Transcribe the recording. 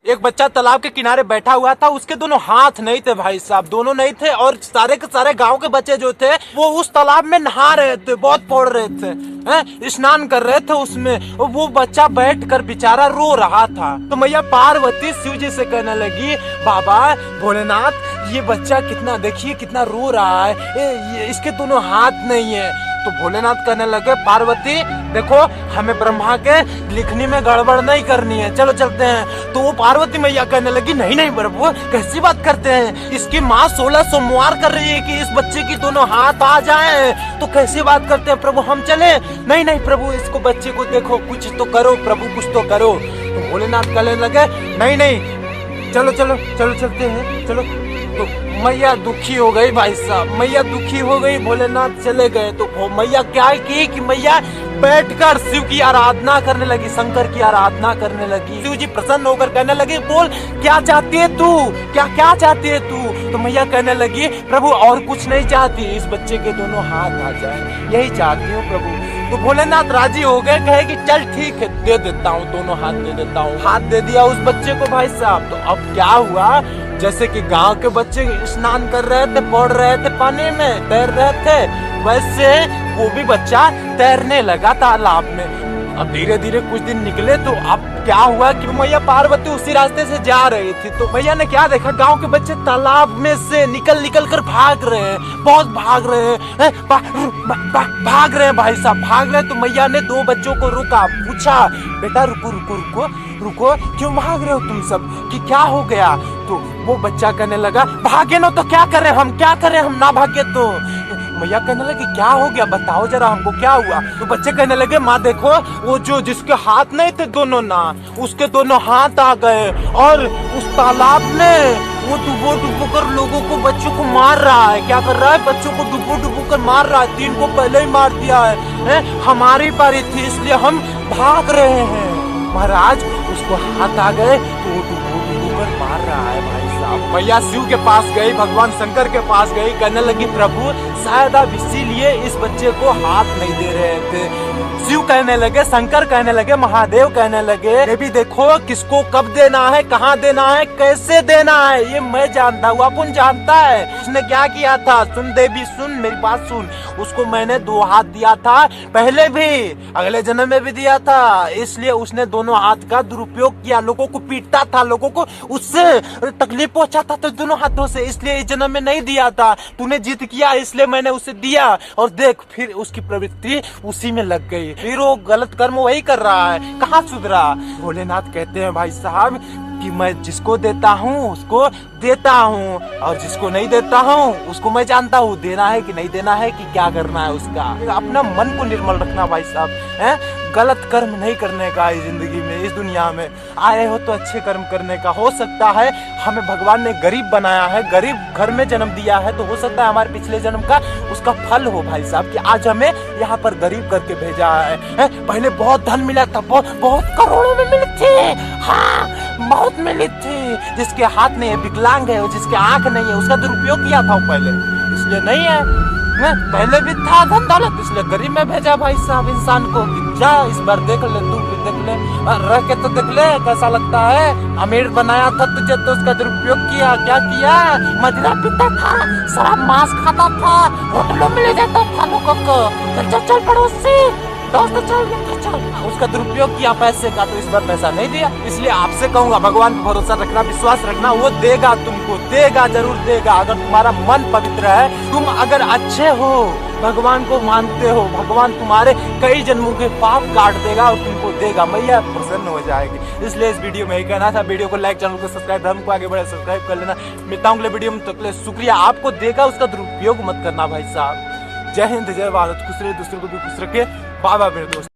एक बच्चा तालाब के किनारे बैठा हुआ था, उसके दोनों हाथ नहीं थे भाई साहब, दोनों नहीं थे। और सारे के सारे गांव के बच्चे जो थे वो उस तालाब में नहा रहे थे, बहुत पौड़ रहे थे, स्नान कर रहे थे उसमें। वो बच्चा बैठकर बेचारा रो रहा था। तो मैया पार्वती शिव जी से कहने लगी, बाबा भोलेनाथ ये बच्चा कितना, देखिए कितना रो रहा है, इसके दोनों हाथ नहीं है। तो भोलेनाथ कहने लगे, पार्वती देखो हमें ब्रह्मा के लिखने में गड़बड़ नहीं करनी है, चलो चलते हैं। तो वो पार्वती मैया कहने लगी, नहीं नहीं प्रभु कैसी बात करते हैं, इसकी माँ 16 सोमवार कर रही है कि इस बच्चे की दोनों हाथ आ जाएं, तो कैसी बात करते हैं प्रभु, हम चले। नहीं नहीं प्रभु इसको बच्चे को देखो, कुछ तो करो प्रभु, कुछ तो करो। तो भोलेनाथ कहने लगे, नहीं नहीं चलो चलो चलो चलते हैं चलो। तो मैया दुखी हो गई भाई साहब, मैया दुखी हो गई, भोलेनाथ चले गए। तो मैया क्या की कि मैया बैठकर शिव की आराधना करने लगी, शंकर की आराधना करने लगी। शिव जी प्रसन्न होकर कहने लगे, बोल क्या चाहती है तू, क्या क्या चाहती है तू। तो मैया कहने लगी, प्रभु और कुछ नहीं चाहती, इस बच्चे के दोनों हाथ आ जाए, यही चाहती हूँ प्रभु। तो भोलेनाथ राजी हो गए, कहे कि चल ठीक है दे देता हूँ, दोनों हाथ दे देता हूँ। हाथ दे दिया उस बच्चे को भाई साहब। तो अब क्या हुआ, जैसे कि गांव के बच्चे स्नान कर रहे थे, पौड़ रहे थे पानी में, तैर रहे थे, वैसे वो भी बच्चा तैरने लगा तालाब में। अब धीरे धीरे कुछ दिन निकले तो अब क्या हुआ कि मैया पार्वती उसी रास्ते से जा रही थी। तो मैया ने क्या देखा, गांव के बच्चे तालाब में से निकल निकल कर भाग रहे हैं, बहुत भाग रहे हैं, भाग रहे हैं भाई साहब, भाग रहे हैं। तो मैया ने दो बच्चों को रुका, पूछा, बेटा रुको रुको रुको रुको, क्यों भाग रहे हो तुम सब, कि क्या हो गया। तो वो बच्चा कहने लगा, भागे ना तो क्या करें हम, क्या करें हम ना भागे तो। मैया कहने लगी, क्या हो गया बताओ जरा हमको क्या हुआ। तो बच्चे कहने लगे, माँ देखो वो जो जिसके हाथ नहीं थे दोनों ना, उसके दोनों हाथ आ गए और उस तालाब में वो डुबो डुबो कर लोगों को, बच्चों को मार रहा है। क्या कर रहा है, बच्चों को डुबो डुबो कर मार रहा है, 3 को पहले ही मार दिया है, हमारी बारी थी इसलिए हम भाग रहे हैं। महाराज उसको हाथ आ गए तो वो डुबो डुबो कर मार रहा है भाई साहब। मैया शिव के पास गई, भगवान शंकर के पास गई, कहने लगी, प्रभु शायद आप इसीलिए इस बच्चे को हाथ नहीं दे रहे थे। शिव कहने लगे, शंकर कहने लगे, महादेव कहने लगे, देवी देखो किसको कब देना है, कहाँ देना है, कैसे देना है, ये मैं जानता हूँ, अपन जानता है। उसने क्या किया था, सुन देवी सुन, मेरी बात सुन, उसको मैंने 2 हाथ दिया था पहले भी, अगले जन्म में भी दिया था, इसलिए उसने दोनों हाथ का दुरुपयोग किया, लोगों को पीटता था, लोगों को उससे तकलीफ पहुंचाता था दोनों हाथों से, इसलिए इस जन्म में नहीं दिया था। तूने जिद किया इसलिए मैंने उसे दिया, और देख फिर उसकी प्रवृत्ति उसी में लग गई, फिर वो गलत कर्म वही कर रहा है, कहाँ सुधरा। भोलेनाथ कहते हैं भाई साहब कि मैं जिसको देता हूँ उसको देता हूँ, और जिसको नहीं देता हूँ उसको मैं जानता हूँ देना है कि नहीं देना है, कि क्या करना है उसका। अपना मन को निर्मल रखना भाई साहब, गलत कर्म नहीं करने का इस जिंदगी में, इस दुनिया में आए हो तो अच्छे कर्म करने का। हो सकता है हमें भगवान ने गरीब बनाया है, गरीब घर में जन्म दिया है, तो हो सकता है हमारे पिछले जन्म का उसका फल हो भाई साहब, कि आज हमें यहाँ पर गरीब करके भेजा है। पहले बहुत धन मिला था, बहुत करोड़ों में मिली थी, हाँ बहुत मिली थी। जिसके हाथ नहीं है, विकलांग है, जिसके आंख नहीं है, उसका दुरुपयोग किया था पहले, इसलिए नहीं है। पहले भी था धन दौलत, इसलिए गरीब में भेजा भाई साहब इंसान को, जा इस बार देख ले, तू भी देख ले, रह के तो देख ले कैसा लगता है। अमीर बनाया था तुझे तो उसका दुरुपयोग किया, क्या किया, मदिरा पीता था, शराब मांस खाता था, होटलों में ले जाता था लोगों को, चल चल पड़ोसी दोस्त चल, उसका दुरुपयोग किया पैसे का, तो इस बार पैसा नहीं दिया। इसलिए आपसे कहूंगा भगवान पर भरोसा रखना, विश्वास रखना, वो देगा तुमको, देगा जरूर देगा, अगर तुम्हारा मन पवित्र है, तुम अगर अच्छे हो, भगवान को मानते हो, भगवान तुम्हारे कई जन्मों के पाप काट देगा और तुमको देगा, मैया प्रसन्न हो जाएगी। इसलिए इस वीडियो में यही कहना था, वीडियो को लाइक, चैनल को सब्सक्राइब, धर्म को आगे बढ़े सब्सक्राइब कर लेना। मिलता हूँ अगले वीडियो में, तो शुक्रिया, आपको देगा उसका दुरुपयोग मत करना भाई साहब। जय हिंद, जय भारत, खुश रहे, दूसरों को भी खुश रखे, बाय बाय मेरे दोस्त।